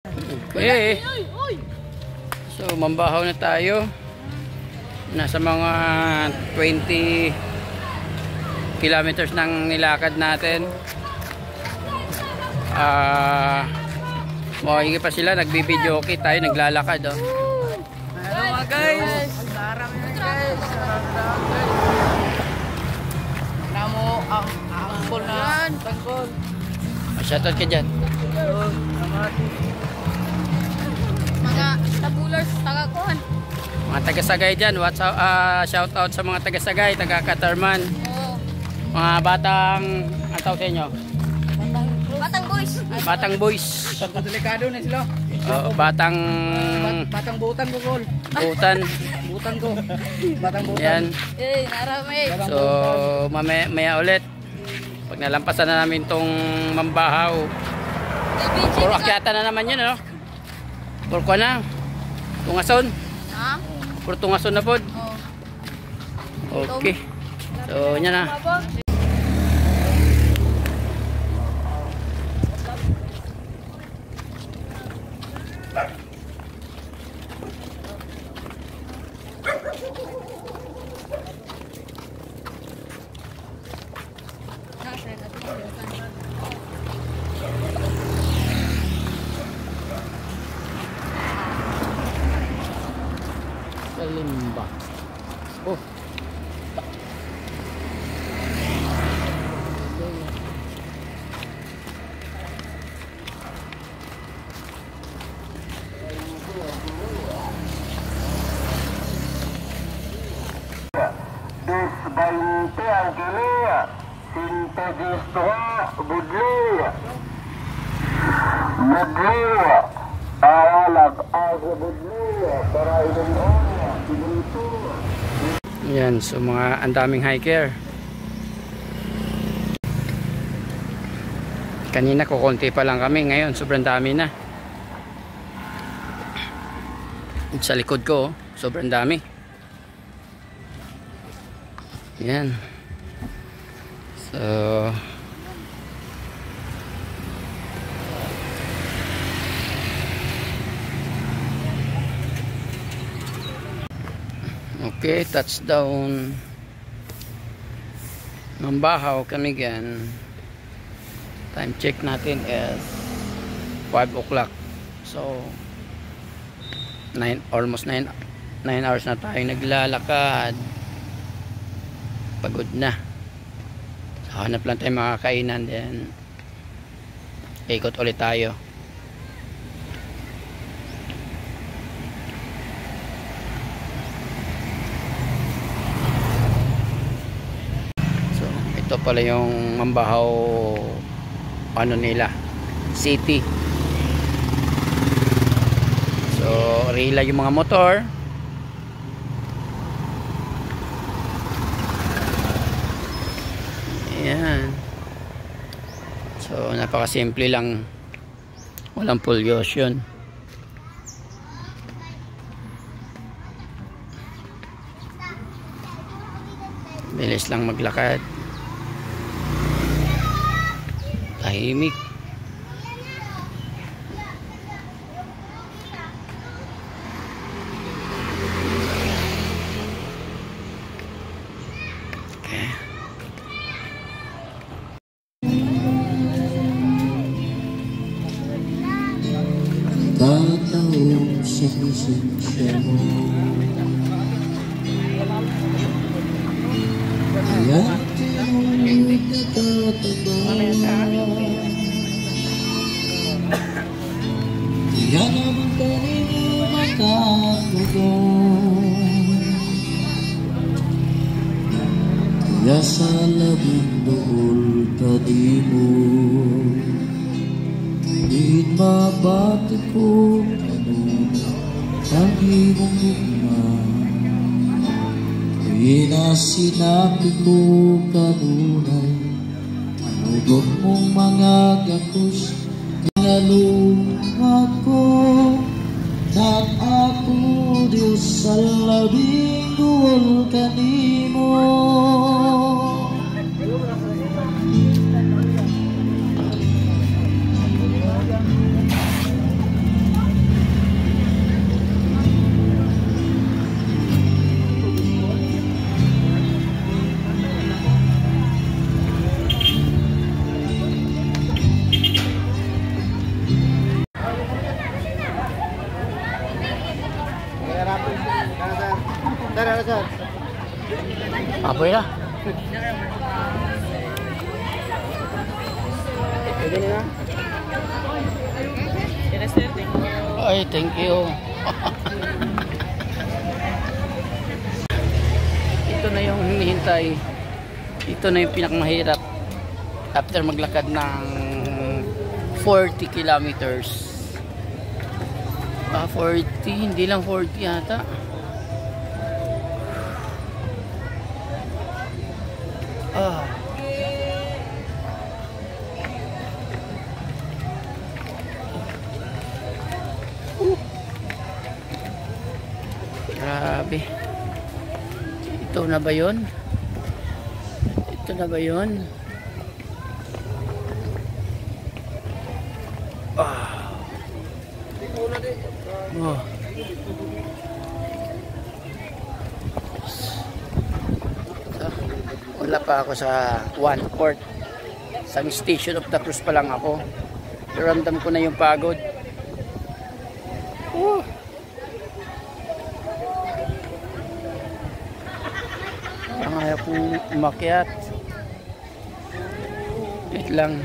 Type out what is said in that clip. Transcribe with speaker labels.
Speaker 1: Okay. So mambahaw na tayo. Nasa mga 20 kilometers nang nilakad natin. Maigi pa sila, nagbibideo okay tayo, naglalakad oh. Hello mga guys. Marami na guys. Namo ang angkol na tanggol. Shoutout ka dyan.
Speaker 2: Mga tabulers, taga-kuhan.
Speaker 1: Mga taga-Sagay dyan. Shoutout sa mga taga-Sagay, taga-Katarman. Mga batang, ang tawag sa inyo?
Speaker 2: Batang boys.
Speaker 1: Batang boys.
Speaker 3: Pagka delikado na sila.
Speaker 1: Batang
Speaker 3: butan ko, Kol.
Speaker 1: butan.
Speaker 3: Butan ko. Batang butan.
Speaker 1: Yan.
Speaker 2: Narami.
Speaker 1: So, maya ulit. Pag nalampasan na namin tong mambahaw. Puro akyata na naman yun, ano? Puro ko na. Tungason.
Speaker 2: Ha?
Speaker 1: Puro tungason na po. Okay. So, yan na. Kalimba. Oh.
Speaker 4: Bainte ang kili, sintesis tuwa, budli, awalag asa budli, para ilang
Speaker 1: Yan, so ang daming hiker. Kanina kukunti pa lang kami, ngayon sobrang dami na. Sa likod ko, sobrang dami. Yan. So okay, touchdown Mambahaw kami gan. Time check natin is 5 o'clock. So almost 9 hours na tayo naglalakad. Pagod na. So, hanap lang tayo mga kainan, then ikot ulit tayo. So ito pala yung Mambahaw ano nila, city. So rila yung mga motor. Ayan. So napakasimple lang, walang pollution. Bilis lang maglakad, tahimik.
Speaker 5: Tatanong sa lisensya mo, kaya tinawag na tataba. Kaya naman kanino makatugon, kaya sa labing dool ka di mo. Di mabati ko kanuna ang iyong gugma, kaya na sinabi ko kanunay tugon mong mga gakos. Naluma ko nang ako Diyos sa labing duol kanimo.
Speaker 3: Tara, sir.
Speaker 1: Apoy na.
Speaker 3: Pwede na.
Speaker 1: Ay, thank you. Ito na yung hinihintay. Ito na yung pinakamahirap. After maglakad ng 40 kilometers. 40, hindi lang 40 yata. Grabe. Ito na ba yun? Ito na ba yun? Oh. Wala pa ako sa 1/4. Sa Station of the Cruz pa lang ako. Ramdam ko na yung pagod. Ang ayaw kong umakyat. Wait lang.